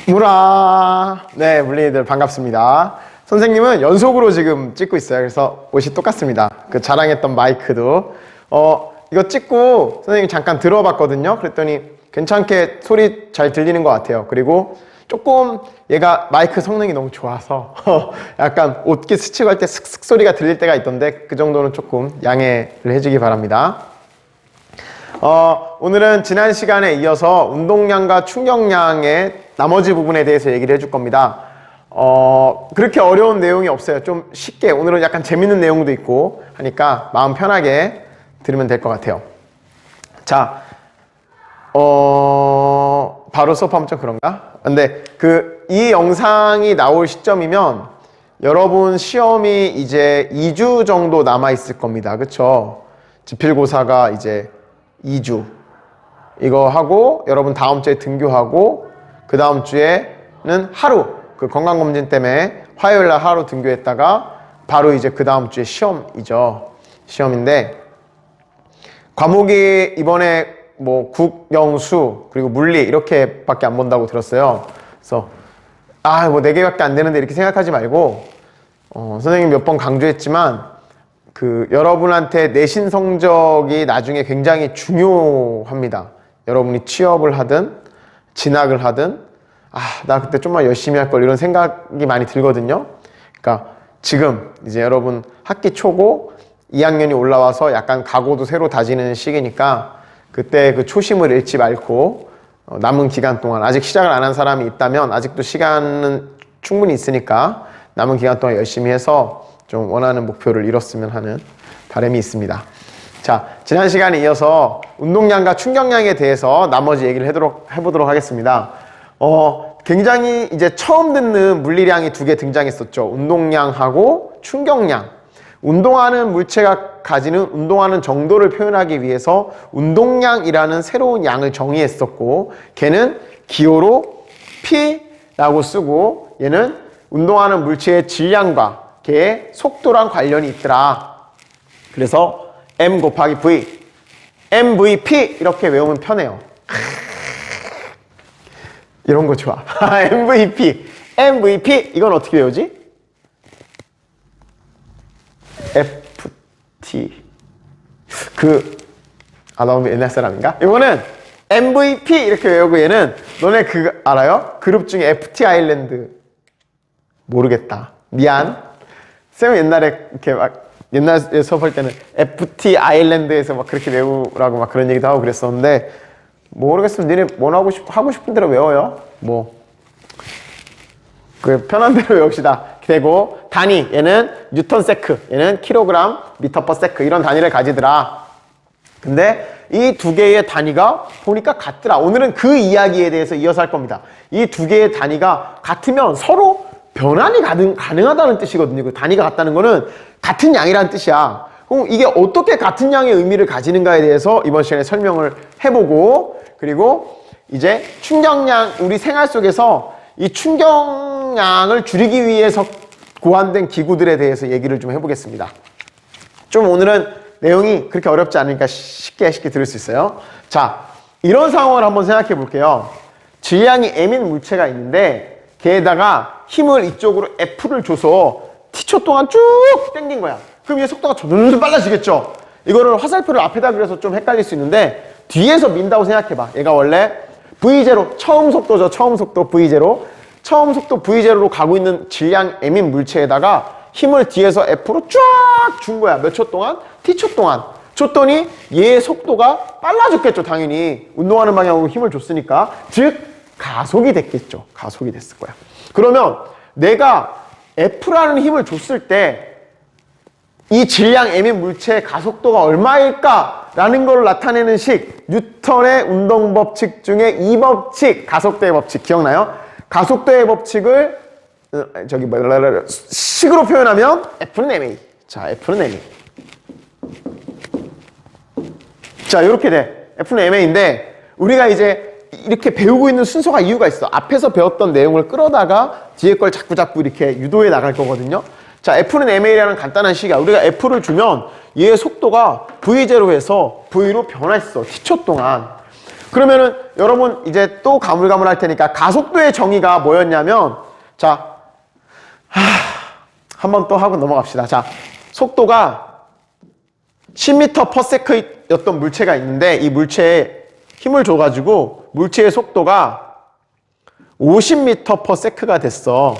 무라. 네, 물린이들 반갑습니다. 선생님은 연속으로 지금 찍고 있어요. 그래서 옷이 똑같습니다. 그 자랑했던 마이크도 이거 찍고 선생님 잠깐 들어봤거든요. 그랬더니 괜찮게 소리 잘 들리는 것 같아요. 그리고 조금 얘가 마이크 성능이 너무 좋아서 약간 옷깃 스치고 할 때 슥슥 소리가 들릴 때가 있던데 그 정도는 조금 양해를 해주기 바랍니다. 오늘은 지난 시간에 이어서 운동량과 충격량의 나머지 부분에 대해서 얘기를 해줄 겁니다. 그렇게 어려운 내용이 없어요. 좀 쉽게, 오늘은 약간 재밌는 내용도 있고 하니까 마음 편하게 들으면 될 것 같아요. 자, 바로 수업하면 좀 그런가? 근데 이 영상이 나올 시점이면 여러분 시험이 이제 2주 정도 남아 있을 겁니다. 그쵸? 지필고사가 이제 2주. 이거 하고 여러분 다음 주에 등교하고 그 다음 주에는 하루, 그 건강검진 때문에 화요일날 하루 등교했다가 바로 이제 그 다음 주에 시험이죠. 시험인데 과목이 이번에 뭐 국, 영, 수 그리고 물리 이렇게 밖에 안 본다고 들었어요. 그래서 뭐 4개밖에 안 되는데 이렇게 생각하지 말고 선생님 몇 번 강조했지만 여러분한테 내신 성적이 나중에 굉장히 중요합니다. 여러분이 취업을 하든 진학을 하든 나 그때 좀만 열심히 할 걸 이런 생각이 많이 들거든요. 그러니까 지금 이제 여러분 학기 초고 2학년이 올라와서 약간 각오도 새로 다지는 시기니까 그때 그 초심을 잃지 말고 남은 기간 동안 아직 시작을 안 한 사람이 있다면 아직도 시간은 충분히 있으니까 남은 기간 동안 열심히 해서 좀 원하는 목표를 이뤘으면 하는 바람이 있습니다. 자, 지난 시간에 이어서 운동량과 충격량에 대해서 나머지 얘기를 해보도록 하겠습니다. 굉장히 이제 처음 듣는 물리량이 2개 등장했었죠. 운동량하고 충격량. 운동하는 물체가 가지는 운동하는 정도를 표현하기 위해서 운동량이라는 새로운 양을 정의했었고, 걔는 기호로 P라고 쓰고, 얘는 운동하는 물체의 질량과 걔의 속도랑 관련이 있더라. 그래서 M 곱하기 V, MVP 이렇게 외우면 편해요. 이런 거 좋아. MVP 이건 어떻게 외우지? FT 나 너무 옛날 사람인가? 이거는 MVP 이렇게 외우고 얘는 너네 알아요? 그룹 중에 FT 아일랜드 모르겠다. 미안. 쌤은 옛날에 이렇게 막 옛날에 수업할 때는 FT 아일랜드에서 막 그렇게 외우라고 막 그런 얘기도 하고 그랬었는데 모르겠으면 니네 뭘 하고 싶은 대로 외워요. 편한 대로 외웁시다. 되고 단위 얘는 뉴턴 세크, 얘는 킬로그램 미터 퍼 세크 이런 단위를 가지더라. 근데 이 2개의 단위가 보니까 같더라. 오늘은 그 이야기에 대해서 이어서 할 겁니다. 이 2개의 단위가 같으면 서로 변환이 가능하다는 뜻이거든요. 그 단위가 같다는 거는 같은 양이라는 뜻이야. 그럼 이게 어떻게 같은 양의 의미를 가지는가에 대해서 이번 시간에 설명을 해보고, 그리고 이제 충격량, 우리 생활 속에서 이 충격량을 줄이기 위해서 고안된 기구들에 대해서 얘기를 좀 해보겠습니다. 좀 오늘은 내용이 그렇게 어렵지 않으니까 쉽게 들을 수 있어요. 자, 이런 상황을 한번 생각해 볼게요. 질량이 M인 물체가 있는데 걔에다가 힘을 이쪽으로 F를 줘서 T초 동안 쭉 당긴 거야. 그럼 얘 속도가 점점 빨라지겠죠. 이거를 화살표를 앞에다 그려서 좀 헷갈릴 수 있는데 뒤에서 민다고 생각해봐. 얘가 원래 V0, 처음 속도죠. 처음 속도 V0. 처음 속도 V0로 가고 있는 질량 M인 물체에다가 힘을 뒤에서 F로 쫙 준 거야. 몇 초 동안? T초 동안. 줬더니 얘의 속도가 빨라졌겠죠. 당연히. 운동하는 방향으로 힘을 줬으니까. 즉 가속이 됐겠죠. 가속이 됐을 거야. 그러면 내가 F라는 힘을 줬을 때 이 질량 M인 물체의 가속도가 얼마일까? 라는 걸 나타내는 식, 뉴턴의 운동법칙 중에 2법칙, 가속도의 법칙 기억나요? 가속도의 법칙을 식으로 표현하면 F는 ma. 자, F는 ma. 자, 이렇게 돼. F는 ma인데 우리가 이제 이렇게 배우고 있는 순서가 이유가 있어. 앞에서 배웠던 내용을 끌어다가 뒤에 걸 자꾸 이렇게 유도해 나갈 거거든요. 자, F는 ma라는 간단한 식이야. 우리가 F를 주면 얘의 속도가 V0에서 V로 변했어. T초 동안. 그러면은 여러분 이제 또 가물가물할 테니까 가속도의 정의가 뭐였냐면 자, 한번 또 하고 넘어갑시다. 자, 속도가 10m/s 였던 물체가 있는데 이 물체에 힘을 줘가지고 물체의 속도가 50m/s가 됐어.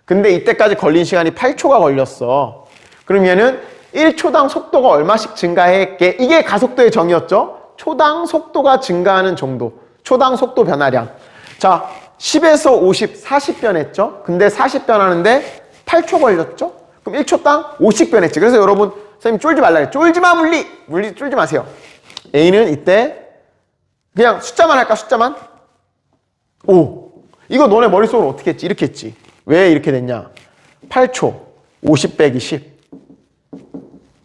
근데 이때까지 걸린 시간이 8초가 걸렸어. 그럼 얘는 1초당 속도가 얼마씩 증가했게? 이게 가속도의 정의였죠? 초당 속도가 증가하는 정도. 초당 속도 변화량. 자, 10에서 50, 40 변했죠? 근데 40 변하는데 8초 걸렸죠? 그럼 1초당 50 변했지. 그래서 여러분, 선생님 쫄지 말라. 쫄지 마, 물리! 물리 쫄지 마세요. A는 이때 그냥 숫자만 할까, 숫자만? 5. 이거 너네 머릿속으로 어떻게 했지? 이렇게 했지. 왜 이렇게 됐냐? 8초, 50 빼기 10.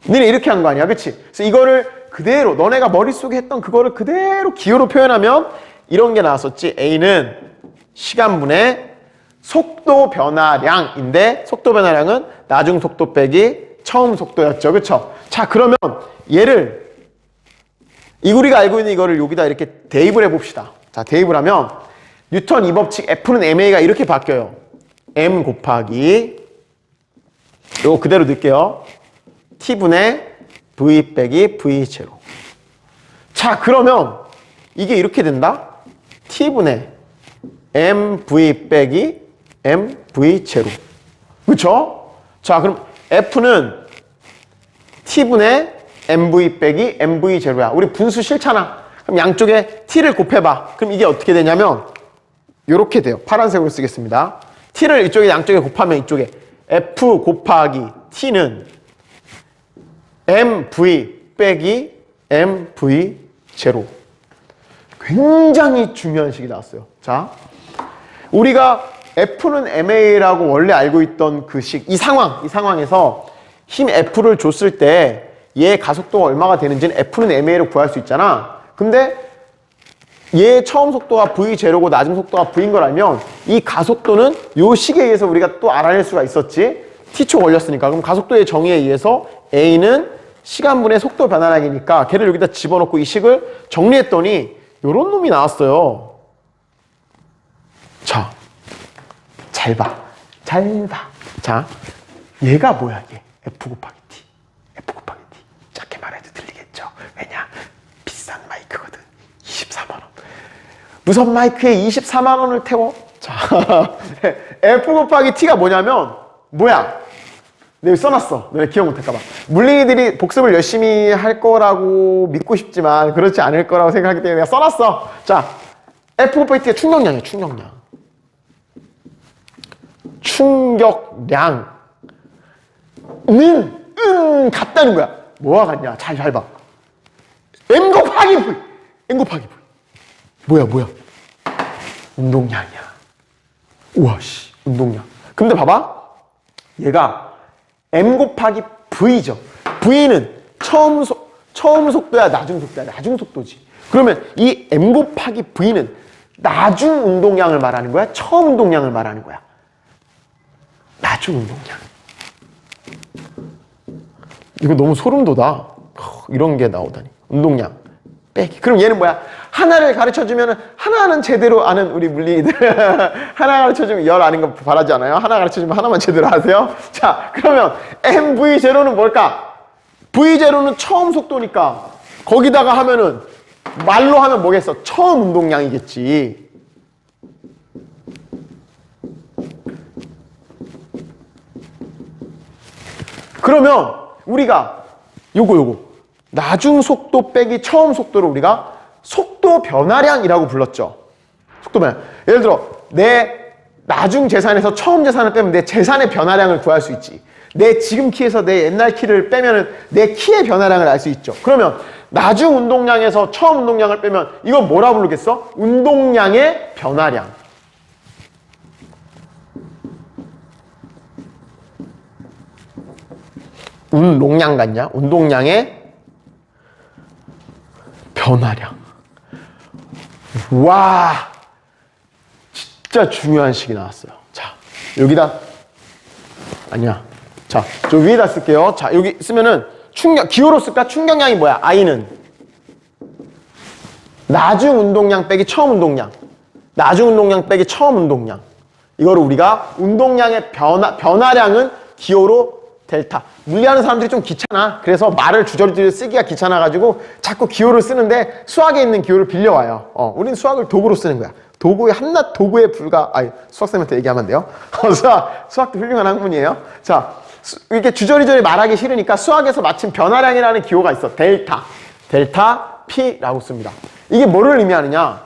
너네 이렇게 한 거 아니야, 그치? 그래서 이거를 그대로, 너네가 머릿속에 했던 그거를 그대로 기호로 표현하면 이런 게 나왔었지. A는 시간분의 속도 변화량인데, 속도 변화량은 나중 속도 빼기 처음 속도였죠, 그쵸? 자, 그러면 얘를, 우리가 알고 있는 이거를 여기다 이렇게 대입을 해봅시다. 자, 대입을 하면 뉴턴 이 법칙 F는 ma가 이렇게 바뀌어요. m 곱하기 요거 그대로 넣을게요. t분의 v 빼기 v 제로. 자, 그러면 이게 이렇게 된다. t분의 mv 빼기 mv 제로. 그쵸? 자, 그럼 F는 t분의 mv 빼기 mv 제로야. 우리 분수 싫잖아. 그럼 양쪽에 t를 곱해봐. 그럼 이게 어떻게 되냐면 이렇게 돼요. 파란색으로 쓰겠습니다. t를 이쪽에 양쪽에 곱하면 이쪽에 f 곱하기 t는 mv 빼기 mv 제로. 굉장히 중요한 식이 나왔어요. 자, 우리가 F는 ma라고 원래 알고 있던 그 식, 이 상황에서 힘 F를 줬을 때 얘 가속도가 얼마가 되는지는 F는 ma로 구할 수 있잖아. 근데 얘 처음 속도가 v0고 나중 속도가 v인 걸 알면 이 가속도는 요 식에 의해서 우리가 또 알아낼 수가 있었지. t초 걸렸으니까. 그럼 가속도의 정의에 의해서 a는 시간분의 속도 변화량이니까 걔를 여기다 집어넣고 이 식을 정리했더니 요런 놈이 나왔어요. 자, 잘 봐. 잘 봐. 자, 얘가 뭐야, 얘? F 곱하기 T. F 곱하기 T. 작게 말해도 들리겠죠? 왜냐? 비싼 마이크거든. 24만 원. 무선 마이크에 24만 원을 태워? 자, F 곱하기 T가 뭐냐면, 뭐야? 내가 써놨어. 너네 기억 못할까봐. 물린이들이 복습을 열심히 할 거라고 믿고 싶지만 그렇지 않을 거라고 생각하기 때문에 내가 써놨어. 자, F 곱하기 T가 충격량이야, 충격량. 충격량은 같다는 거야. 뭐가 같냐? 잘 봐. M 곱하기 V. M 곱하기 V. 뭐야? 운동량이야. 우와, 씨. 운동량. 근데 봐봐. 얘가 M 곱하기 V죠. V는 처음 속도야, 나중 속도야? 나중 속도지. 그러면 이 M 곱하기 V는 나중 운동량을 말하는 거야? 처음 운동량을 말하는 거야? 나중 운동량. 이거 너무 소름 돋아. 이런 게 나오다니. 운동량 빼기. 그럼 얘는 뭐야? 하나를 가르쳐주면 하나는 제대로 아는 우리 물리들. 하나 가르쳐주면 열 아는 거 바라지 않아요? 하나 가르쳐주면 하나만 제대로 하세요? 자, 그러면 MV0는 뭘까? V0는 처음 속도니까 거기다가 하면은 말로 하면 뭐겠어? 처음 운동량이겠지. 그러면 우리가 요거 나중 속도 빼기 처음 속도를 우리가 속도 변화량이라고 불렀죠. 속도 변화. 예를 들어 내 나중 재산에서 처음 재산을 빼면 내 재산의 변화량을 구할 수 있지. 내 지금 키에서 내 옛날 키를 빼면은 내 키의 변화량을 알 수 있죠. 그러면 나중 운동량에서 처음 운동량을 빼면 이건 뭐라 부르겠어? 운동량의 변화량. 운동량 같냐? 운동량의 변화량. 와, 진짜 중요한 식이 나왔어요. 자, 여기다 아니야. 자, 저 위에다 쓸게요. 자, 여기 쓰면은 기호로 쓸까? 충격량이 뭐야? I는 나중 운동량 빼기 처음 운동량. 나중 운동량 빼기 처음 운동량. 이거를 우리가 운동량의 변화량은 기호로 델타. 물리하는 사람들이 좀 귀찮아. 그래서 말을 주저리 쓰기가 귀찮아가지고 자꾸 기호를 쓰는데 수학에 있는 기호를 빌려와요. 우리는 수학을 도구로 쓰는 거야. 도구의 한낱 도구에 수학쌤한테 얘기하면 돼요. 수학도 훌륭한 학문이에요. 자, 이렇게 주저리저리 말하기 싫으니까 수학에서 마침 변화량이라는 기호가 있어. 델타. 델타 P라고 씁니다. 이게 뭐를 의미하느냐?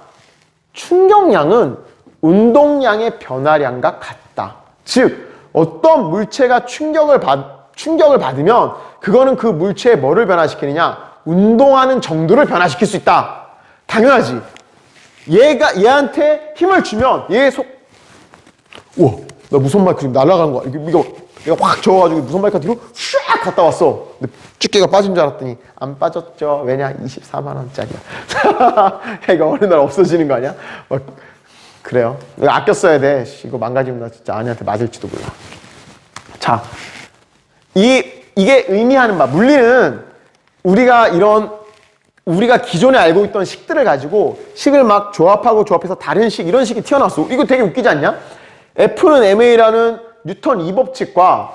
충격량은 운동량의 변화량과 같다. 즉, 어떤 물체가 충격을 받으면 그거는 그 물체에 뭐를 변화시키느냐? 운동하는 정도를 변화시킬 수 있다. 당연하지. 얘한테 힘을 주면 우와, 나 무선 마이크 지금 날아가는 거야. 이거 확 저어가지고 무선 마이크 뒤로 쫙 갔다 왔어. 근데 집게가 빠진 줄 알았더니 안 빠졌죠. 왜냐? 24만 원짜리야. 이거 어느 날 없어지는 거 아니야? 그래요. 이거 아껴 써야 돼. 이거 망가지면 나 진짜 아내한테 맞을지도 몰라. 자, 이게 의미하는 바, 물리는 우리가 기존에 알고 있던 식들을 가지고 식을 막 조합해서 다른 식, 이런 식이 튀어나왔어. 이거 되게 웃기지 않냐? F는 ma라는 뉴턴 2법칙과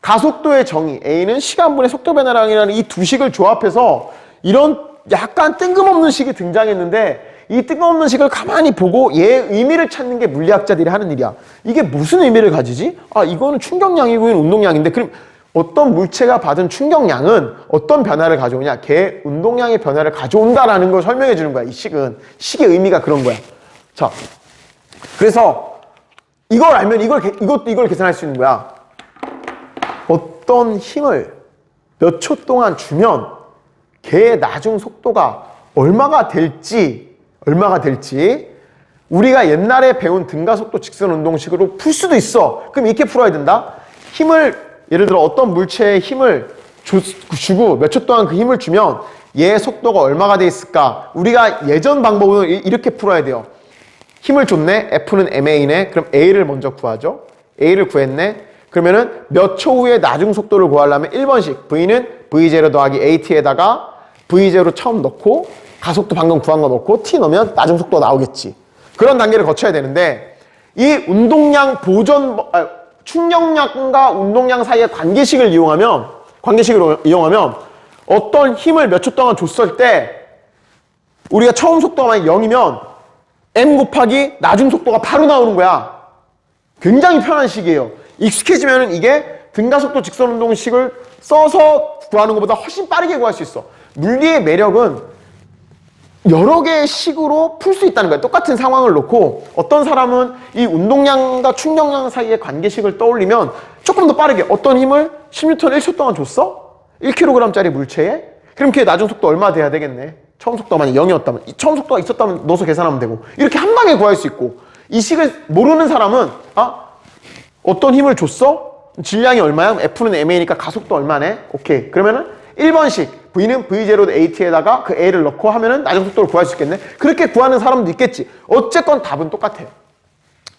가속도의 정의, A는 시간분의 속도 변화량이라는 이 두 식을 조합해서 이런 약간 뜬금없는 식이 등장했는데, 이 뜬금없는 식을 가만히 보고 얘의 의미를 찾는 게 물리학자들이 하는 일이야. 이게 무슨 의미를 가지지? 이거는 충격량이고 이건 운동량인데, 그럼 어떤 물체가 받은 충격량은 어떤 변화를 가져오냐? 걔 운동량의 변화를 가져온다라는 걸 설명해 주는 거야. 이 식은. 식의 의미가 그런 거야. 자, 그래서 이걸 알면 이걸 계산할 수 있는 거야. 어떤 힘을 몇 초 동안 주면 걔의 나중 속도가 얼마가 될지 우리가 옛날에 배운 등가속도 직선 운동식으로 풀 수도 있어. 그럼 이렇게 풀어야 된다. 예를 들어 어떤 물체에 힘을 주고 몇 초 동안 그 힘을 주면 얘의 속도가 얼마가 돼 있을까? 우리가 예전 방법은 이렇게 풀어야 돼요. 힘을 줬네. F는 ma네. 그럼 A를 먼저 구하죠. A를 구했네. 그러면은 몇 초 후에 나중 속도를 구하려면 1번씩 V는 V0 더하기 AT에다가 V0 처음 넣고 가속도 방금 구한 거 넣고 T 넣으면 나중 속도가 나오겠지. 그런 단계를 거쳐야 되는데, 이 운동량 충격량과 운동량 사이의 관계식을 이용하면 어떤 힘을 몇 초 동안 줬을 때 우리가 처음 속도가 만약 0이면 m 곱하기 나중 속도가 바로 나오는 거야. 굉장히 편한 식이에요. 익숙해지면 이게 등가속도 직선운동식을 써서 구하는 것보다 훨씬 빠르게 구할 수 있어. 물리의 매력은 여러 개의 식으로 풀 수 있다는 거야. 똑같은 상황을 놓고 어떤 사람은 이 운동량과 충격량 사이의 관계식을 떠올리면 조금 더 빠르게 어떤 힘을 10N 1초 동안 줬어? 1kg짜리 물체에? 그럼 걔 나중 속도 얼마 돼야 되겠네? 처음 속도가 만약 0이었다면, 처음 속도가 있었다면 넣어서 계산하면 되고, 이렇게 한 방에 구할 수 있고, 이 식을 모르는 사람은 어떤 힘을 줬어? 질량이 얼마야? F는 ma니까 가속도 얼마네? 오케이. 그러면은 1번식 V는 V0 AT에다가 그 A를 넣고 하면은 나중 속도를 구할 수 있겠네? 그렇게 구하는 사람도 있겠지. 어쨌건 답은 똑같아.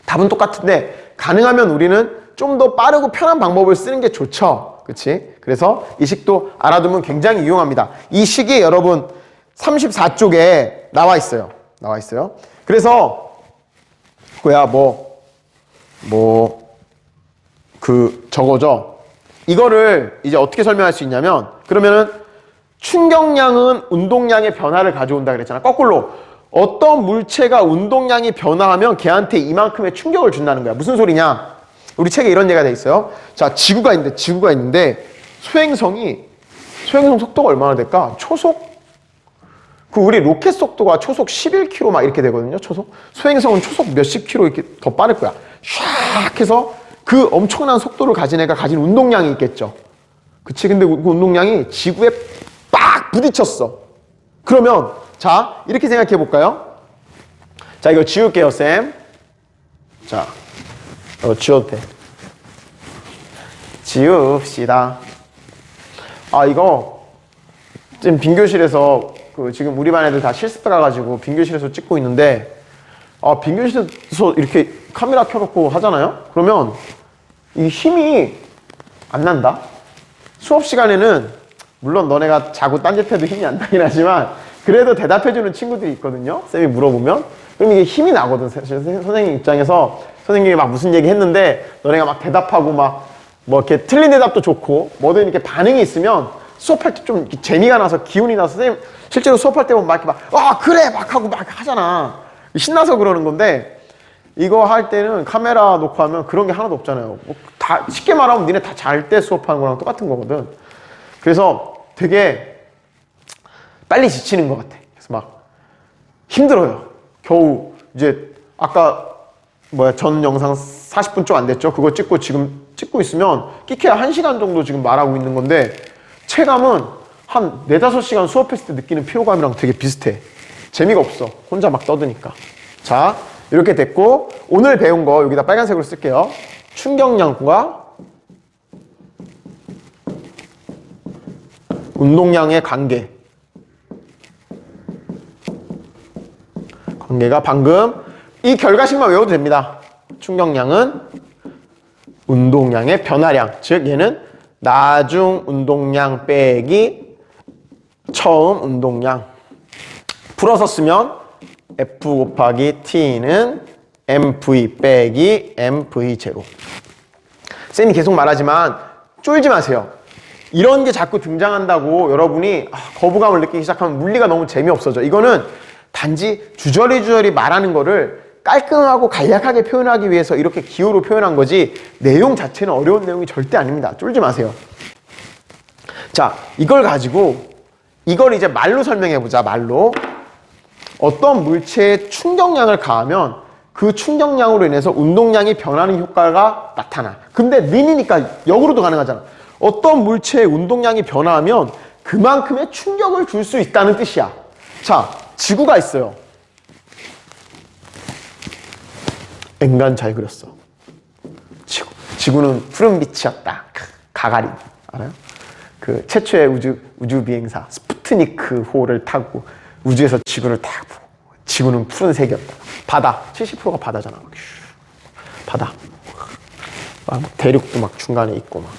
답은 똑같은데 가능하면 우리는 좀 더 빠르고 편한 방법을 쓰는 게 좋죠. 그치? 그래서 이 식도 알아두면 굉장히 유용합니다. 이 식이 여러분 34쪽에 나와 있어요. 그래서 저거죠. 이거를 이제 어떻게 설명할 수 있냐면, 그러면은 충격량은 운동량의 변화를 가져온다 그랬잖아. 거꾸로 어떤 물체가 운동량이 변화하면 걔한테 이만큼의 충격을 준다는 거야. 무슨 소리냐? 우리 책에 이런 얘기가 돼 있어요. 자, 지구가 있는데 소행성 속도가 얼마나 될까? 우리 로켓 속도가 초속 11km 막 이렇게 되거든요. 소행성은 초속 몇십 킬로 이렇게 더 빠를 거야. 샥 해서 그 엄청난 속도를 가진 애가 가진 운동량이 있겠죠. 그치? 근데 그 운동량이 지구에 빡 부딪혔어. 그러면 자, 이렇게 생각해 볼까요? 자, 이거 지울게요, 쌤. 자, 지워도 돼. 지웁시다. 이거 지금 빈교실에서 지금 우리 반 애들 다 실습 가가지고 빈교실에서 찍고 있는데, 빈교실에서 이렇게 카메라 켜놓고 하잖아요? 그러면 이 힘이 안 난다? 수업 시간에는 물론 너네가 자고 딴짓해도 힘이 안 나긴 하지만 그래도 대답해주는 친구들이 있거든요. 쌤이 물어보면. 그럼 이게 힘이 나거든. 사실 선생님 입장에서 선생님이 막 무슨 얘기 했는데 너네가 막 대답하고 막 뭐 이렇게 틀린 대답도 좋고 뭐든 이렇게 반응이 있으면 수업할 때 좀 재미가 나서 기운이 나서 선생님 실제로 수업할 때 보면 막 이렇게 막 그래 막 하고 막 하잖아. 신나서 그러는 건데 이거 할 때는 카메라 놓고 하면 그런 게 하나도 없잖아요. 뭐 다 쉽게 말하면 니네 다 잘 때 수업하는 거랑 똑같은 거거든. 그래서 되게 빨리 지치는 것 같아. 그래서 막 힘들어요. 겨우 이제 아까 전 영상 40분 좀 안 됐죠? 그거 찍고 지금 찍고 있으면 끼케야 1시간 정도 지금 말하고 있는 건데 체감은 한 4, 5시간 수업했을 때 느끼는 피로감이랑 되게 비슷해. 재미가 없어. 혼자 막 떠드니까. 자, 이렇게 됐고 오늘 배운 거 여기다 빨간색으로 쓸게요. 충격량과 운동량의 관계. 관계가 방금 이 결과식만 외워도 됩니다. 충격량은 운동량의 변화량. 즉 얘는 나중 운동량 빼기 처음 운동량. 풀어서 쓰면 F 곱하기 T는 MV 빼기 MV0. 쌤이 계속 말하지만 쫄지 마세요. 이런 게 자꾸 등장한다고 여러분이 거부감을 느끼기 시작하면 물리가 너무 재미없어져. 이거는 단지 주저리 말하는 거를 깔끔하고 간략하게 표현하기 위해서 이렇게 기호로 표현한 거지 내용 자체는 어려운 내용이 절대 아닙니다. 쫄지 마세요. 자, 이걸 가지고 이걸 이제 말로 설명해 보자. 말로. 어떤 물체에 충격량을 가하면 그 충격량으로 인해서 운동량이 변하는 효과가 나타나. 근데 린이니까 역으로도 가능하잖아. 어떤 물체의 운동량이 변화하면 그만큼의 충격을 줄 수 있다는 뜻이야. 자, 지구가 있어요. 앵간 잘 그렸어. 지구는 푸른 빛이었다. 가가린 알아요? 그 최초의 우주 비행사 스푸트니크호를 타고 우주에서 지구를 딱 보고 지구는 푸른색이었다. 바다 70%가 바다잖아. 바다. 막 대륙도 막 중간에 있고 막.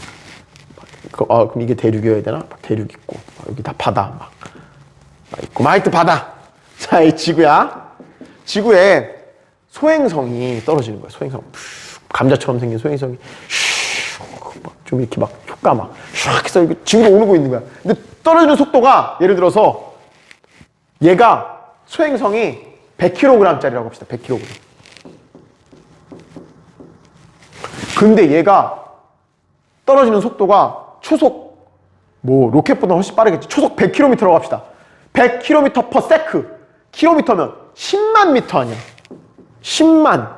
그럼 이게 대륙이어야 되나? 막 대륙 있고 여기 다 바다 막 있고 막 하여튼 바다. 자, 이 지구야. 지구에 소행성이 떨어지는 거야. 소행성. 감자처럼 생긴 소행성이 좀 이렇게 막 효과 막 슉 해서 지구로 오르고 있는 거야. 근데 떨어지는 속도가 예를 들어서 얘가 소행성이 100kg짜리라고 합시다. 100kg. 근데 얘가 떨어지는 속도가 초속 로켓보다 훨씬 빠르겠지. 초속 100km라고 합시다. 100km/s. 킬로미터면 10만 미터 아니야. 10만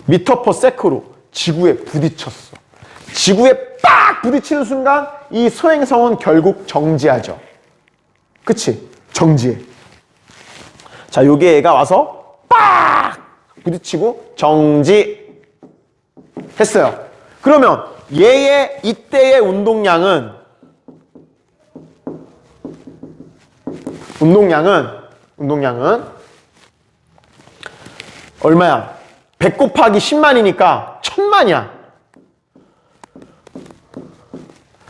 미터/s로 지구에 부딪혔어. 지구에 빡 부딪히는 순간 이 소행성은 결국 정지하죠. 그치? 정지해. 자, 요게 얘가 와서 빡 부딪히고 정지했어요. 그러면 얘의 이때의 운동량은 얼마야? 100 곱하기 10만이니까 1000만이야.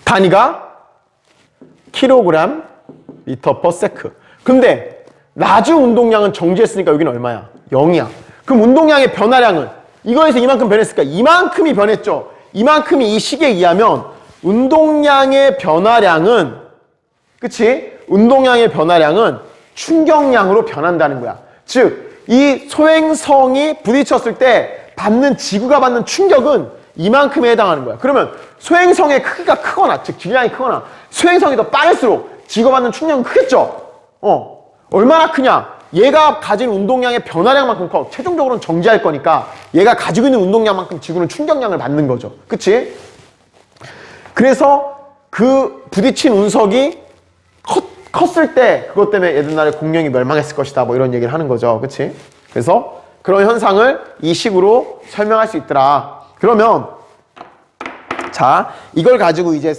단위가 킬로그램 미터/s. 근데 나주 운동량은 정지했으니까 여기는 얼마야? 0이야. 그럼 운동량의 변화량은 이거에서 이만큼 변했으니까 이만큼이 변했죠. 이만큼이 이 식에 의하면 운동량의 변화량은 그치? 운동량의 변화량은 충격량으로 변한다는 거야. 즉 이 소행성이 부딪혔을 때 받는 지구가 받는 충격은 이만큼에 해당하는 거야. 그러면 소행성의 크기가 크거나 즉 질량이 크거나 소행성이 더 빠를수록 지구가 받는 충격은 크겠죠. 얼마나 크냐? 얘가 가진 운동량의 변화량만큼 커. 최종적으로는 정지할 거니까 얘가 가지고 있는 운동량만큼 지구는 충격량을 받는 거죠. 그치? 그래서 그 부딪힌 운석이 컸을 때 그것 때문에 옛날에 공룡이 멸망했을 것이다. 뭐 이런 얘기를 하는 거죠. 그치? 그래서 그런 현상을 이 식으로 설명할 수 있더라. 그러면 자, 이걸 가지고 이제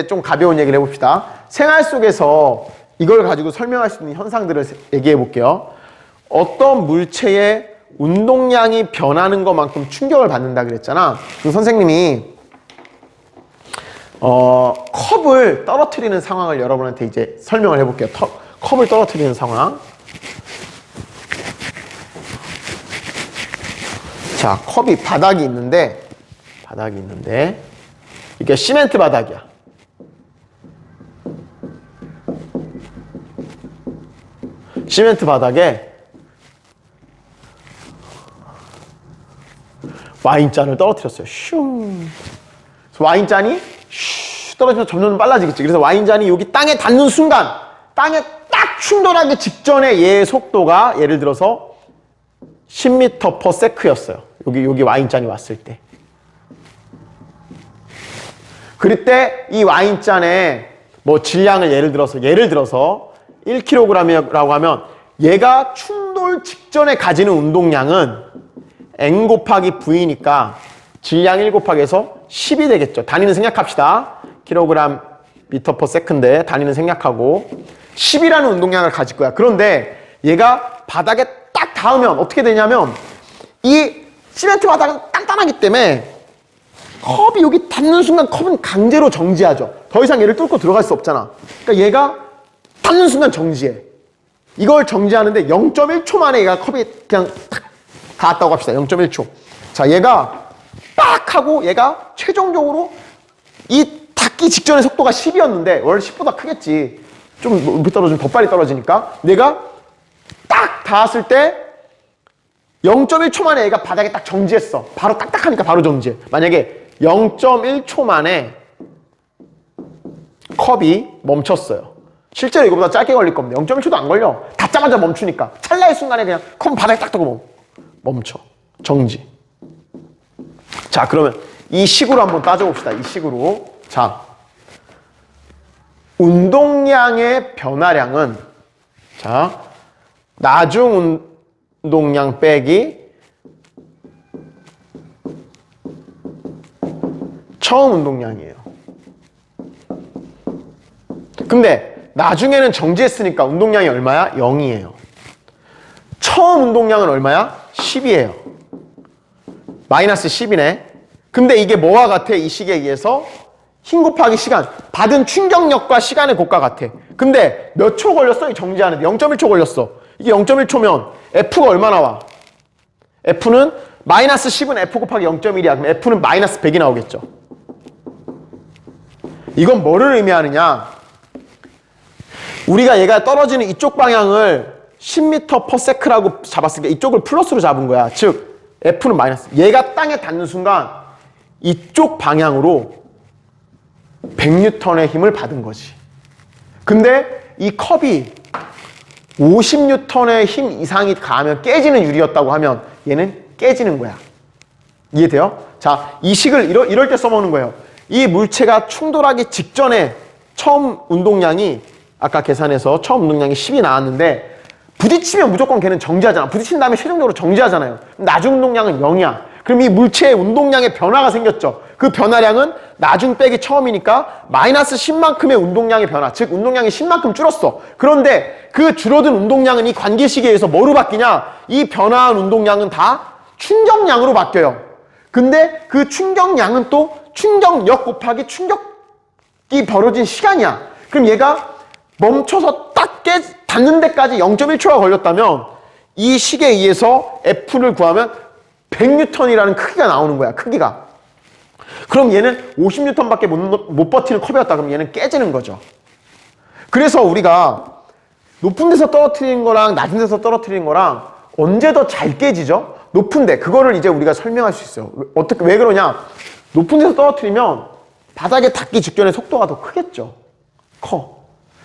좀 가벼운 얘기를 해봅시다. 생활 속에서 이걸 가지고 설명할 수 있는 현상들을 얘기해 볼게요. 어떤 물체의 운동량이 변하는 것만큼 충격을 받는다 그랬잖아. 그 선생님이 컵을 떨어뜨리는 상황을 여러분한테 이제 설명을 해볼게요. 컵을 떨어뜨리는 상황. 자, 컵이 바닥이 있는데 이게 시멘트 바닥이야. 시멘트 바닥에 와인잔을 떨어뜨렸어요. 슝. 와인잔이 떨어지면서 점점 빨라지겠지. 그래서 와인잔이 여기 땅에 닿는 순간, 땅에 딱 충돌하기 직전에 얘의 속도가 예를 들어서 10m/s였어요. 여기 와인잔이 왔을 때. 그럴 때 이 와인잔의 뭐 질량을 예를 들어서 1kg이라고 하면 얘가 충돌 직전에 가지는 운동량은 N 곱하기 V니까 질량 1 곱하기 해서 10이 되겠죠. 단위는 생략합시다. kg m/s인데 단위는 생략하고 10이라는 운동량을 가질 거야. 그런데 얘가 바닥에 딱 닿으면 어떻게 되냐면 이 시멘트 바닥은 단단하기 때문에 컵이 여기 닿는 순간 컵은 강제로 정지하죠. 더 이상 얘를 뚫고 들어갈 수 없잖아. 그러니까 얘가 닿는 순간 정지해. 이걸 정지하는데 0.1초 만에 얘가 컵이 그냥 탁 닿았다고 합시다. 0.1초. 자, 얘가 빡 하고 얘가 최종적으로 이 닿기 직전의 속도가 10이었는데 원래 10보다 크겠지. 좀 높이 떨어지면 더 빨리 떨어지니까. 내가 딱 닿았을 때 0.1초 만에 얘가 바닥에 딱 정지했어. 바로 딱딱하니까 바로 정지해. 만약에 0.1초 만에 컵이 멈췄어요. 실제로 이거보다 짧게 걸릴 겁니다. 0.1초도 안 걸려. 닿자마자 멈추니까. 찰나의 순간에 그냥 컵은 바닥에 딱 뜨고 멈춰. 정지. 자, 그러면 이 식으로 한번 따져봅시다. 이 식으로. 자, 운동량의 변화량은 자, 나중 운동량 빼기 처음 운동량이에요. 근데 나중에는 정지했으니까 운동량이 얼마야? 0이에요. 처음 운동량은 얼마야? 10이에요. 마이너스 10이네. 근데 이게 뭐와 같아? 이 식에 의해서 힘 곱하기 시간. 받은 충격력과 시간의 곱과 같아. 근데 몇 초 걸렸어? 이 정지하는데 0.1초 걸렸어. 이게 0.1초면 F가 얼마 나와? F는 마이너스 10은 F 곱하기 0.1이야. 그럼 F는 마이너스 100이 나오겠죠. 이건 뭐를 의미하느냐? 우리가 얘가 떨어지는 이쪽 방향을 10m/s라고 잡았으니까 이쪽을 플러스로 잡은 거야. 즉 F는 마이너스. 얘가 땅에 닿는 순간 이쪽 방향으로 100N의 힘을 받은 거지. 근데 이 컵이 50N의 힘 이상이 가하면 깨지는 유리였다고 하면 얘는 깨지는 거야. 이해돼요? 자, 이 식을 이럴 때 써먹는 거예요. 이 물체가 충돌하기 직전에 처음 운동량이 아까 계산해서 처음 운동량이 10이 나왔는데 부딪히면 무조건 걔는 정지하잖아. 부딪힌 다음에 최종적으로 정지하잖아요. 나중 운동량은 0이야. 그럼 이 물체의 운동량의 변화가 생겼죠. 그 변화량은 나중 빼기 처음이니까 마이너스 10만큼의 운동량의 변화. 즉 운동량이 10만큼 줄었어. 그런데 그 줄어든 운동량은 이 관계식에 의해서 뭐로 바뀌냐? 이 변화한 운동량은 다 충격량으로 바뀌어요. 근데 그 충격량은 또 충격력 곱하기 충격이 벌어진 시간이야. 그럼 얘가 멈춰서 딱 닿는 데까지 0.1초가 걸렸다면 이 식에 의해서 F를 구하면 100N이라는 크기가 나오는 거야. 크기가. 그럼 얘는 50N밖에 못 버티는 컵이었다. 그럼 얘는 깨지는 거죠. 그래서 우리가 높은 데서 떨어뜨리는 거랑 낮은 데서 떨어뜨리는 거랑 언제 더 잘 깨지죠? 높은데. 그거를 이제 우리가 설명할 수 있어요. 왜 그러냐? 높은 데서 떨어뜨리면 바닥에 닿기 직전에 속도가 더 크겠죠. 커.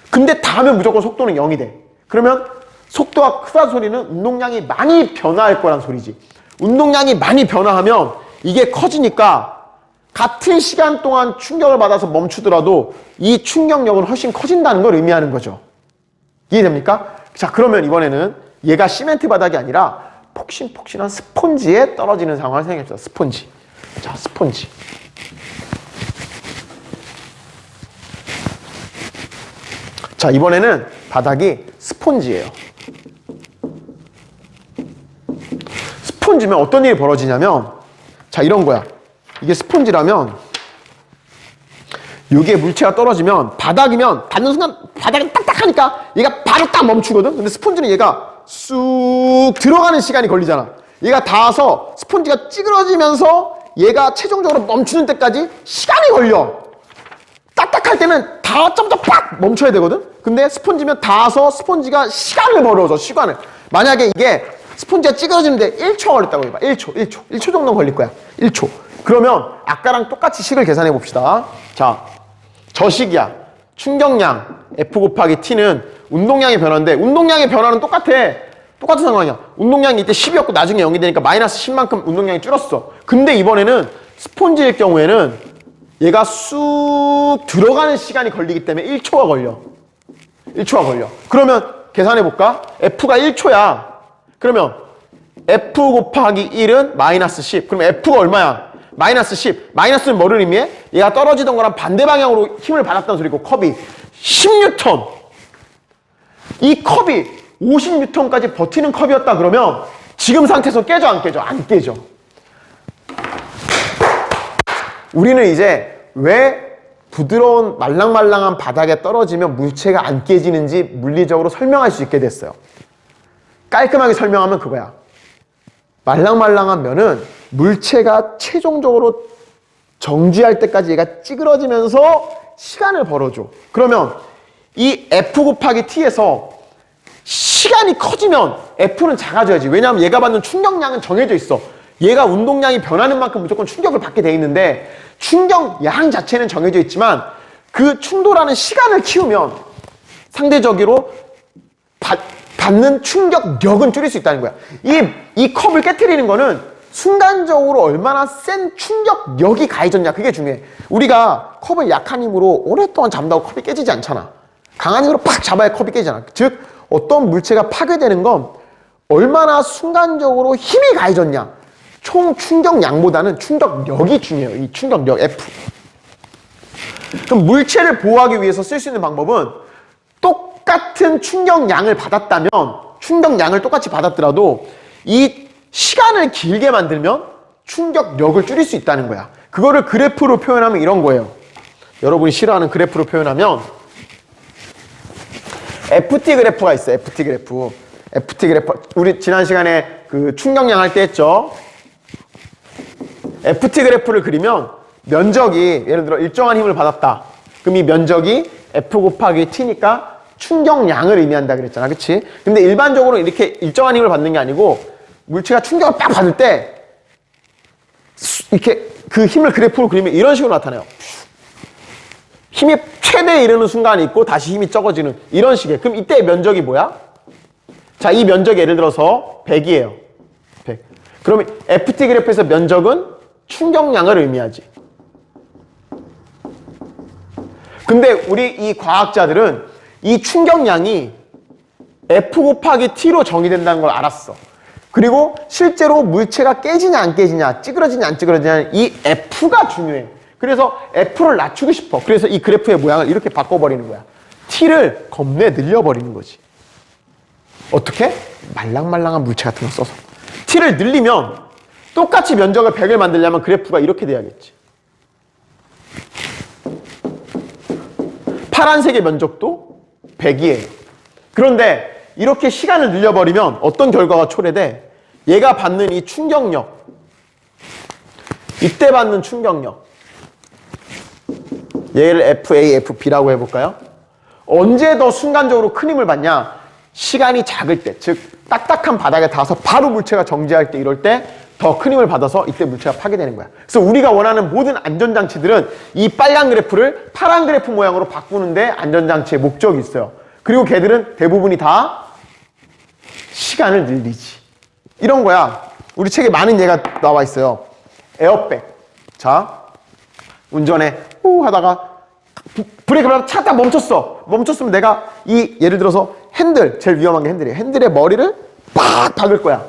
근데 닿으면 무조건 속도는 0이 돼. 그러면 속도가 크다는 소리는 운동량이 많이 변화할 거란 소리지. 운동량이 많이 변화하면 이게 커지니까 같은 시간 동안 충격을 받아서 멈추더라도 이 충격력은 훨씬 커진다는 걸 의미하는 거죠. 이해됩니까? 자, 그러면 이번에는 얘가 시멘트 바닥이 아니라 폭신폭신한 스폰지에 떨어지는 상황을 생각해봅시다. 스폰지. 자, 스폰지. 자, 이번에는 바닥이 스폰지예요. 스폰지면 어떤 일이 벌어지냐면 자, 이런 거야. 이게 스폰지라면 여기에 물체가 떨어지면 바닥이면 닿는 순간 바닥이 딱딱하니까 얘가 바로 딱 멈추거든. 근데 스폰지는 얘가 쑥 들어가는 시간이 걸리잖아. 얘가 닿아서 스폰지가 찌그러지면서 얘가 최종적으로 멈추는 때까지 시간이 걸려. 딱딱할 때는 닿자마자 빡 멈춰야 되거든. 근데 스폰지면 닿아서 스폰지가 시간을 벌어줘. 시간을. 만약에 이게 스폰지가 찌그러지는데 1초 걸렸다고 해봐. 1초 정도 걸릴 거야. 1초. 그러면 아까랑 똑같이 식을 계산해 봅시다. 자, 저 식이야. 충격량 F 곱하기 T는 운동량의 변화인데 운동량의 변화는 똑같은 상황이야. 운동량이 이때 10이었고 나중에 0이 되니까 마이너스 10만큼 운동량이 줄었어. 근데 이번에는 스폰지일 경우에는 얘가 쑥 들어가는 시간이 걸리기 때문에 1초가 걸려. 1초가 걸려. 그러면 계산해 볼까? F가 1초야. 그러면 F 곱하기 1은 마이너스 10. 그럼 F가 얼마야? 마이너스 10. 마이너스는 뭐를 의미해? 얘가 떨어지던 거랑 반대 방향으로 힘을 받았다는 소리고 컵이 10뉴턴. 이 컵이 50뉴턴까지 버티는 컵이었다 그러면 지금 상태에서 깨져 안 깨져? 안 깨져. 우리는 이제 왜 부드러운 말랑말랑한 바닥에 떨어지면 물체가 안 깨지는지 물리적으로 설명할 수 있게 됐어요. 깔끔하게 설명하면 그거야. 말랑말랑한 면은 물체가 최종적으로 정지할 때까지 얘가 찌그러지면서 시간을 벌어줘. 그러면 이 F 곱하기 T에서 시간이 커지면 F는 작아져야지. 왜냐하면 얘가 받는 충격량은 정해져 있어. 얘가 운동량이 변하는 만큼 무조건 충격을 받게 돼 있는데 충격량 자체는 정해져 있지만 그 충돌하는 시간을 키우면 상대적으로 받는 충격력은 줄일 수 있다는 거야. 이 컵을 깨트리는 거는 순간적으로 얼마나 센 충격력이 가해졌냐, 그게 중요해. 우리가 컵을 약한 힘으로 오랫동안 잡는다고 컵이 깨지지 않잖아. 강한 힘으로 팍 잡아야 컵이 깨지잖아. 즉 어떤 물체가 파괴되는 건 얼마나 순간적으로 힘이 가해졌냐, 총 충격량보다는 충격력이 중요해요. 이 충격력 F. 그럼 물체를 보호하기 위해서 쓸 수 있는 방법은 똑같은 충격량을 받았다면, 충격량을 똑같이 받았더라도 이 시간을 길게 만들면 충격력을 줄일 수 있다는 거야. 그거를 그래프로 표현하면 이런 거예요. 여러분이 싫어하는 그래프로 표현하면 FT 그래프가 있어요. FT 그래프. FT 그래프. 우리 지난 시간에 그 충격량 할 때 했죠. FT 그래프를 그리면 면적이 예를 들어 일정한 힘을 받았다. 그럼 이 면적이 F 곱하기 T니까 충격량을 의미한다 그랬잖아. 그치? 근데 일반적으로 이렇게 일정한 힘을 받는 게 아니고 물체가 충격을 빡 받을 때 이렇게 그 힘을 그래프로 그리면 이런 식으로 나타나요. 힘이 최대에 이르는 순간이 있고 다시 힘이 적어지는 이런 식의. 그럼 이때의 면적이 뭐야? 자, 이 면적이 예를 들어서 100이에요. 100. 그러면 FT 그래프에서 면적은 충격량을 의미하지. 근데 우리 이 과학자들은 이 충격량이 F 곱하기 T로 정의된다는 걸 알았어. 그리고 실제로 물체가 깨지냐 안 깨지냐, 찌그러지냐 안 찌그러지냐, 이 F가 중요해. 그래서 F를 낮추고 싶어. 그래서 이 그래프의 모양을 이렇게 바꿔버리는 거야. T를 겁내 늘려버리는 거지. 어떻게? 말랑말랑한 물체 같은 거 써서. T를 늘리면 똑같이 면적을 100을 만들려면 그래프가 이렇게 돼야겠지. 파란색의 면적도 100이에요. 그런데 이렇게 시간을 늘려버리면 어떤 결과가 초래돼? 얘가 받는 이 충격력, 이때 받는 충격력, 얘를 FA, FB라고 해볼까요? 언제 더 순간적으로 큰 힘을 받냐? 시간이 작을 때, 즉 딱딱한 바닥에 닿아서 바로 물체가 정지할 때, 이럴 때 더 큰 힘을 받아서 이때 물체가 파괴되는 거야. 그래서 우리가 원하는 모든 안전장치들은 이 빨간 그래프를 파란 그래프 모양으로 바꾸는데 안전장치의 목적이 있어요. 그리고 걔들은 대부분이 다 시간을 늘리지. 이런 거야. 우리 책에 많은 예가 나와 있어요. 에어백. 자, 운전에 하다가 브레이크를 차다 멈췄어. 멈췄으면 내가 예를 들어서 핸들, 제일 위험한 게 핸들이에요. 핸들에 머리를 팍 박을 거야.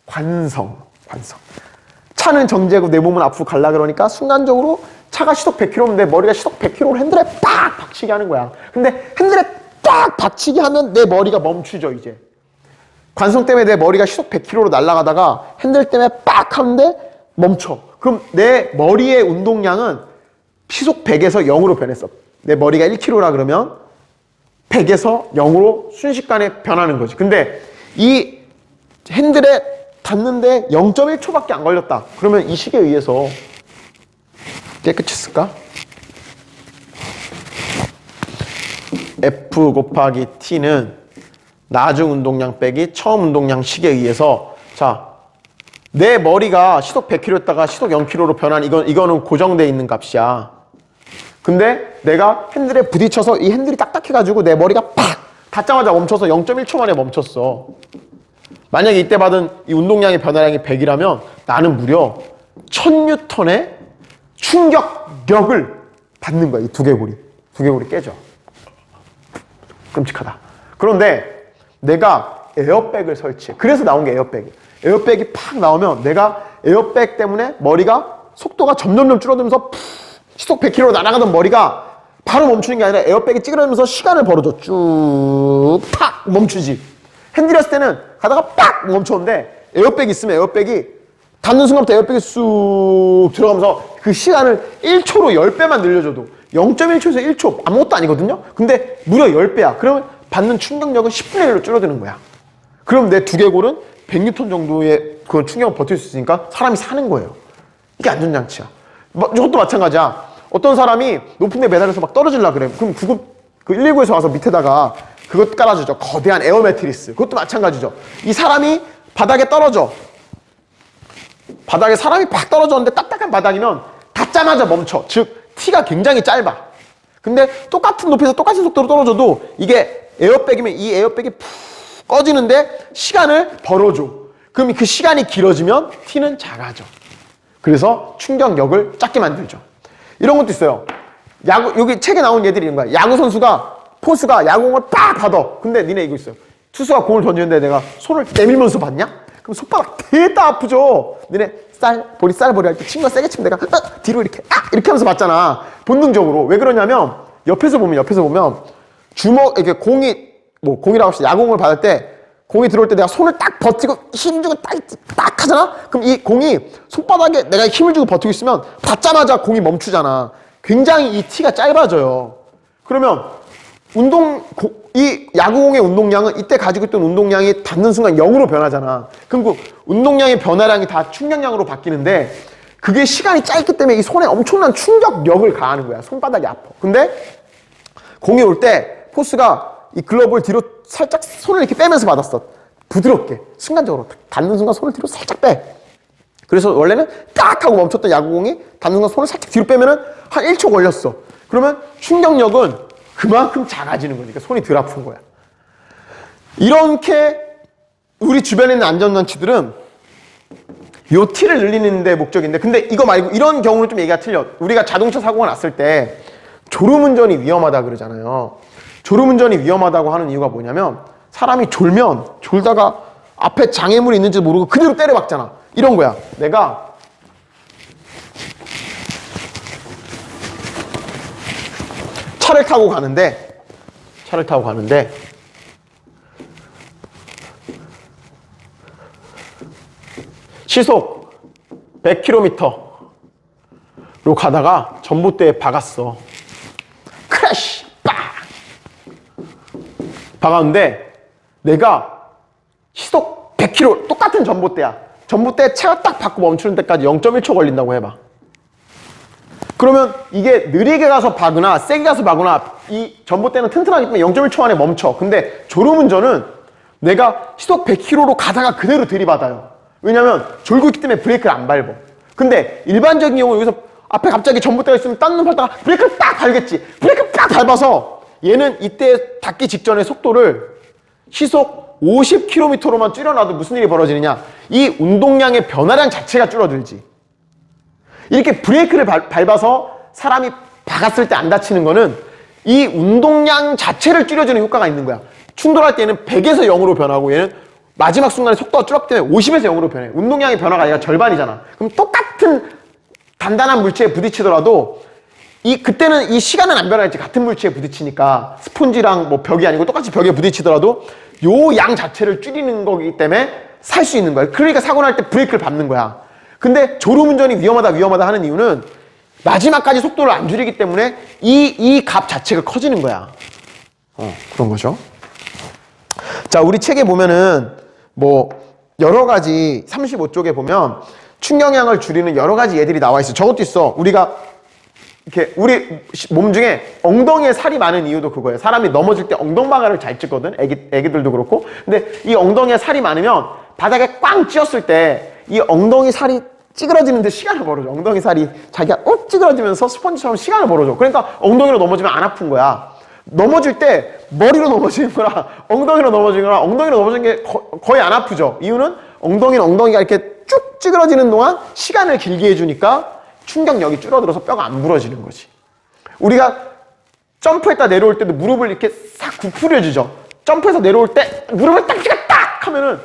관성. 차는 정지하고 내 몸은 앞으로 갈라 그러니까 순간적으로 차가 시속 100km면 내 머리가 시속 100km로 핸들에 팍 박치게 하는 거야. 근데 핸들에 딱 박치게 하면 내 머리가 멈추죠, 이제. 관성 때문에 내 머리가 시속 100km로 날아가다가 핸들 때문에 빡 하는데 멈춰. 그럼 내 머리의 운동량은 시속 100에서 0으로 변했어. 내 머리가 1km라 그러면 100에서 0으로 순식간에 변하는 거지. 근데 이 핸들에 닿는데 0.1초밖에 안 걸렸다. 그러면 이 식에 의해서 깨끗했을까? F 곱하기 T는 나중 운동량 빼기 처음 운동량 식에 의해서 자, 내 머리가 시속 100km였다가 시속 0km로 변한 이거는 고정되어 있는 값이야. 근데 내가 핸들에 부딪혀서 이 핸들이 딱딱해가지고 내 머리가 팍! 닿자마자 멈춰서 0.1초 만에 멈췄어. 만약에 이때 받은 이 운동량의 변화량이 100이라면 나는 무려 1000N의 충격력을 받는 거야. 이 두개골이. 두개골이 깨져. 끔찍하다. 그런데 내가 에어백을 설치해. 그래서 나온 게 에어백이야. 에어백이 팍 나오면 내가 에어백 때문에 머리가 속도가 점점점 줄어들면서 시속 100km로 날아가던 머리가 바로 멈추는 게 아니라 에어백이 찌그러지면서 시간을 벌어줘. 쭉 팍 멈추지. 핸들이었을 때는 가다가 팍 멈췄는데 에어백이 있으면 에어백이 닿는 순간부터 에어백이 쑥 들어가면서 그 시간을 1초로 10배만 늘려줘도 0.1초에서 1초 아무것도 아니거든요. 근데 무려 10배야. 그러면 받는 충격력은 10분의 1로 줄어드는 거야. 그럼 내 두개골은 100N 정도의 그 충격을 버틸 수 있으니까 사람이 사는 거예요. 이게 안전장치야. 이것도 마찬가지야. 어떤 사람이 높은 데 매달려서 막 떨어지려고 그래. 그럼 그 119에서 와서 밑에다가 그것 깔아주죠. 거대한 에어 매트리스. 그것도 마찬가지죠. 이 사람이 바닥에 떨어져. 바닥에 사람이 팍 떨어졌는데 딱딱한 바닥이면 닿자마자 멈춰. 즉 T가 굉장히 짧아. 근데 똑같은 높이에서 똑같은 속도로 떨어져도 이게 에어백이면 이 에어백이 푹 꺼지는데 시간을 벌어줘. 그럼 그 시간이 길어지면 T는 작아져. 그래서 충격력을 작게 만들죠. 이런 것도 있어요. 여기 책에 나온 얘들이 이런 거야. 야구 선수가 포수가 야구공을 빡 받아. 근데 니네 이거 있어요. 투수가 공을 던지는데 내가 손을 내밀면서 받냐? 그럼 손바닥 대다 아프죠. 니네 쌀보리 할 때 친구가 세게 치면 내가 뒤로 이렇게 하면서 받잖아. 본능적으로. 왜 그러냐면 옆에서 보면 이렇게 공이라고 합시다. 야구공을 받을 때 공이 들어올 때 내가 손을 딱 버티고 힘주고 딱 하잖아? 그럼 이 공이 손바닥에 내가 힘을 주고 버티고 있으면 받자마자 공이 멈추잖아. 굉장히 이 T가 짧아져요. 그러면 이 야구공의 운동량은 이때 가지고 있던 운동량이 닿는 순간 0으로 변하잖아. 그럼 그 운동량의 변화량이 다 충격량으로 바뀌는데 그게 시간이 짧기 때문에 이 손에 엄청난 충격력을 가하는 거야. 손바닥이 아파. 근데 공이 올 때 포수가 이 글러브를 뒤로 살짝 손을 이렇게 빼면서 받았어. 부드럽게. 순간적으로. 닿는 순간 손을 뒤로 살짝 빼. 그래서 원래는 딱 하고 멈췄던 야구공이 닿는 순간 손을 살짝 뒤로 빼면은 한 1초 걸렸어. 그러면 충격력은 그만큼 작아지는 거니까 손이 덜 아픈 거야. 이렇게 우리 주변에 있는 안전장치들은 요 T를 늘리는 데 목적인데 근데 이거 말고 이런 경우는 좀 얘기가 틀려. 우리가 자동차 사고가 났을 때 졸음운전이 위험하다 그러잖아요. 졸음운전이 위험하다고 하는 이유가 뭐냐면 사람이 졸다가 앞에 장애물이 있는지 모르고 그대로 때려박잖아. 이런 거야. 내가 차를 타고 가는데 시속 100km로 가다가 전봇대에 박았어. 크래쉬! 빵! 박았는데 내가 시속 100km 똑같은 전봇대야. 전봇대에 차가 딱 박고 멈추는 데까지 0.1초 걸린다고 해봐. 그러면 이게 느리게 가서 박으나 세게 가서 박으나 이 전봇대는 튼튼하기 때문에 0.1초 안에 멈춰. 근데 졸음운전은 내가 시속 100km로 가다가 그대로 들이받아요. 왜냐면 졸고 있기 때문에 브레이크를 안 밟어. 근데 일반적인 경우 여기서 앞에 갑자기 전봇대가 있으면 딴 놈 밟다가 브레이크를 딱 밟겠지. 브레이크를 딱 밟아서 얘는 이때 닿기 직전의 속도를 시속 50km로만 줄여놔도 무슨 일이 벌어지느냐. 이 운동량의 변화량 자체가 줄어들지. 이렇게 브레이크를 밟아서 사람이 박았을 때 안 다치는 거는 이 운동량 자체를 줄여주는 효과가 있는 거야. 충돌할 때는 100에서 0으로 변하고 얘는 마지막 순간에 속도가 줄었기 때문에 50에서 0으로 변해. 운동량의 변화가 아니라 절반이잖아. 그럼 똑같은 단단한 물체에 부딪히더라도 그때는 이 시간은 안 변하겠지. 같은 물체에 부딪히니까 스폰지랑 뭐 벽이 아니고 똑같이 벽에 부딪히더라도 요 양 자체를 줄이는 거기 때문에 살 수 있는 거야. 그러니까 사고 날 때 브레이크를 밟는 거야. 근데 졸음운전이 위험하다 하는 이유는 마지막까지 속도를 안 줄이기 때문에 이 값 자체가 커지는 거야. 그런 거죠. 자, 우리 책에 보면은 뭐 여러 가지 35쪽에 보면 충격량을 줄이는 여러 가지 예들이 나와 있어. 저것도 있어. 우리가 이렇게 우리 몸 중에 엉덩이에 살이 많은 이유도 그거예요. 사람이 넘어질 때 엉덩방아를 잘 찍거든. 애기들도 그렇고. 근데 이 엉덩이에 살이 많으면 바닥에 꽝 찧었을 때 이 엉덩이 살이 찌그러지는데 시간을 벌어줘. 엉덩이 살이 자기가 찌그러지면서 스펀지처럼 시간을 벌어줘. 그러니까 엉덩이로 넘어지면 안 아픈 거야. 넘어질 때 머리로 넘어지는 거랑 엉덩이로 넘어지는 거랑 엉덩이로 넘어지는 게 거의 안 아프죠. 이유는 엉덩이가 이렇게 쭉 찌그러지는 동안 시간을 길게 해주니까 충격력이 줄어들어서 뼈가 안 부러지는 거지. 우리가 점프했다 내려올 때도 무릎을 이렇게 싹 구부려주죠. 점프해서 내려올 때 무릎을 딱 하면은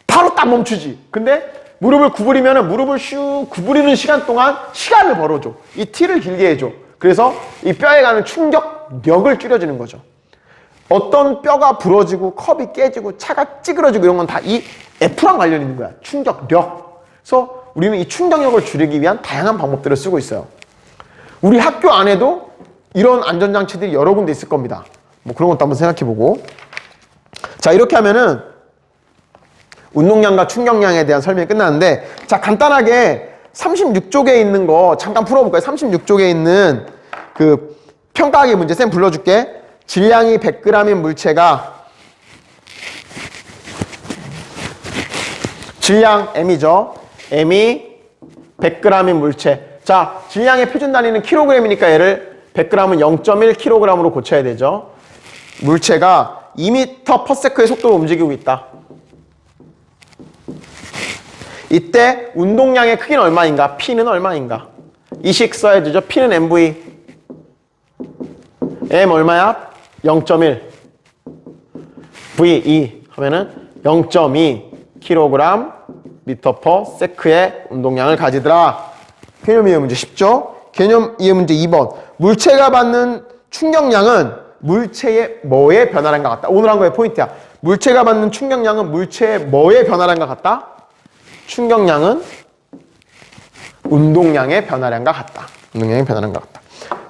바로 딱 멈추지. 근데 무릎을 구부리면은 무릎을 슉 구부리는 시간 동안 시간을 벌어줘. 이 T를 길게 해줘. 그래서 이 뼈에 가는 충격력을 줄여주는 거죠. 어떤 뼈가 부러지고 컵이 깨지고 차가 찌그러지고 이런 건 다 이 F랑 관련 있는 거야. 충격력. 그래서 우리는 이 충격력을 줄이기 위한 다양한 방법들을 쓰고 있어요. 우리 학교 안에도 이런 안전장치들이 여러 군데 있을 겁니다. 뭐 그런 것도 한번 생각해보고. 자, 이렇게 하면은 운동량과 충격량에 대한 설명이 끝났는데, 자, 간단하게 36쪽에 있는 거 잠깐 풀어볼까요? 36쪽에 있는 그 평가하기 문제 쌤 불러줄게. 질량이 100g인 물체가 질량 M이죠. M이 100g인 물체. 자, 질량의 표준 단위는 kg이니까 얘를 100g은 0.1kg으로 고쳐야 되죠. 물체가 2m/s의 속도로 움직이고 있다. 이때 운동량의 크기는 얼마인가? P는 얼마인가? 이식 써야 되죠. P는 MV. M 얼마야? 0.1. V 2 하면은 0.2kg m/s의 운동량을 가지더라. 개념 이해 문제 쉽죠? 개념 이해 문제 2번. 물체가 받는 충격량은 물체의 뭐에 변화량과 같다. 오늘 한 거의 포인트야. 물체가 받는 충격량은 물체의 뭐에 변화량과 같다? 충격량은 운동량의 변화량과 같다. 운동량의 변화량과 같다.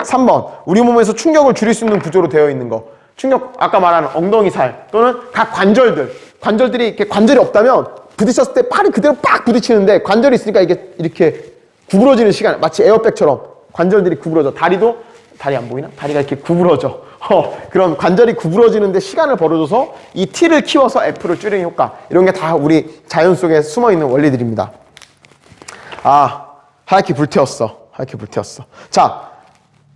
3번. 우리 몸에서 충격을 줄일 수 있는 구조로 되어 있는 거. 충격, 아까 말하는 엉덩이 살 또는 각 관절들. 관절들이 이렇게 관절이 없다면 부딪혔을 때 팔이 그대로 빡 부딪히는데 관절이 있으니까 이게 이렇게 구부러지는 시간. 마치 에어백처럼 관절들이 구부러져. 다리 안 보이나? 다리가 이렇게 구부러져. 그런 관절이 구부러지는데 시간을 벌어줘서 이 T를 키워서 F를 줄이는 효과. 이런 게 다 우리 자연 속에 숨어있는 원리들입니다. 아, 하얗게 불태웠어. 하얗게 불태웠어. 자,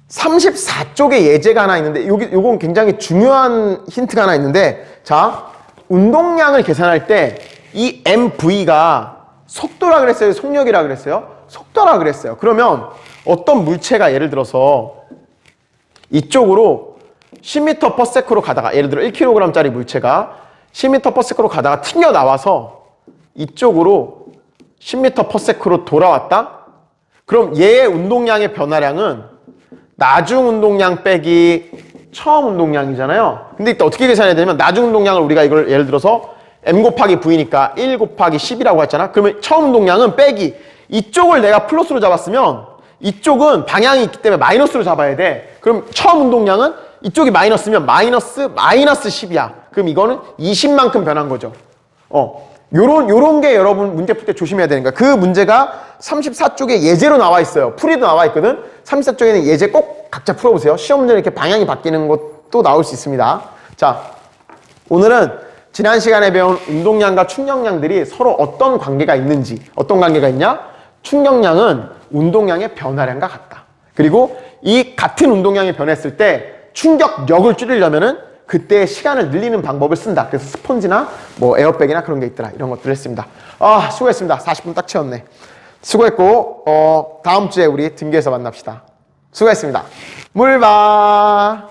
34쪽에 예제가 하나 있는데 요건 굉장히 중요한 힌트가 하나 있는데, 자, 운동량을 계산할 때 이 MV가 속도라 그랬어요? 속력이라 그랬어요? 속도라 그랬어요. 그러면 어떤 물체가 예를 들어서 이쪽으로 10m/s로 가다가, 예를 들어 1kg짜리 물체가 10m/s로 가다가 튕겨나와서 이쪽으로 10m/s로 돌아왔다? 그럼 얘의 운동량의 변화량은 나중 운동량 빼기 처음 운동량이잖아요. 근데 이때 어떻게 계산해야 되냐면, 나중 운동량을 우리가 이걸 예를 들어서 M 곱하기 V니까 1 곱하기 10이라고 했잖아. 그러면 처음 운동량은 빼기, 이쪽을 내가 플러스로 잡았으면 이쪽은 방향이 있기 때문에 마이너스로 잡아야 돼. 그럼 처음 운동량은 이쪽이 마이너스면 마이너스 10이야. 그럼 이거는 20만큼 변한 거죠. 요런 게 여러분 문제 풀 때 조심해야 되는 거야. 그 문제가 34쪽에 예제로 나와 있어요. 풀이도 나와 있거든. 34쪽에는 예제 꼭 각자 풀어보세요. 시험 문제는 이렇게 방향이 바뀌는 것도 나올 수 있습니다. 자, 오늘은 지난 시간에 배운 운동량과 충격량들이 서로 어떤 관계가 있는지. 어떤 관계가 있냐? 충격량은 운동량의 변화량과 같다. 그리고 이 같은 운동량이 변했을 때 충격력을 줄이려면은 그때 시간을 늘리는 방법을 쓴다. 그래서 스펀지나 뭐 에어백이나 그런 게 있더라. 이런 것들을 했습니다. 아, 수고했습니다. 40분 딱 채웠네. 수고했고, 다음 주에 우리 등교에서 만납시다. 수고했습니다. 물 봐.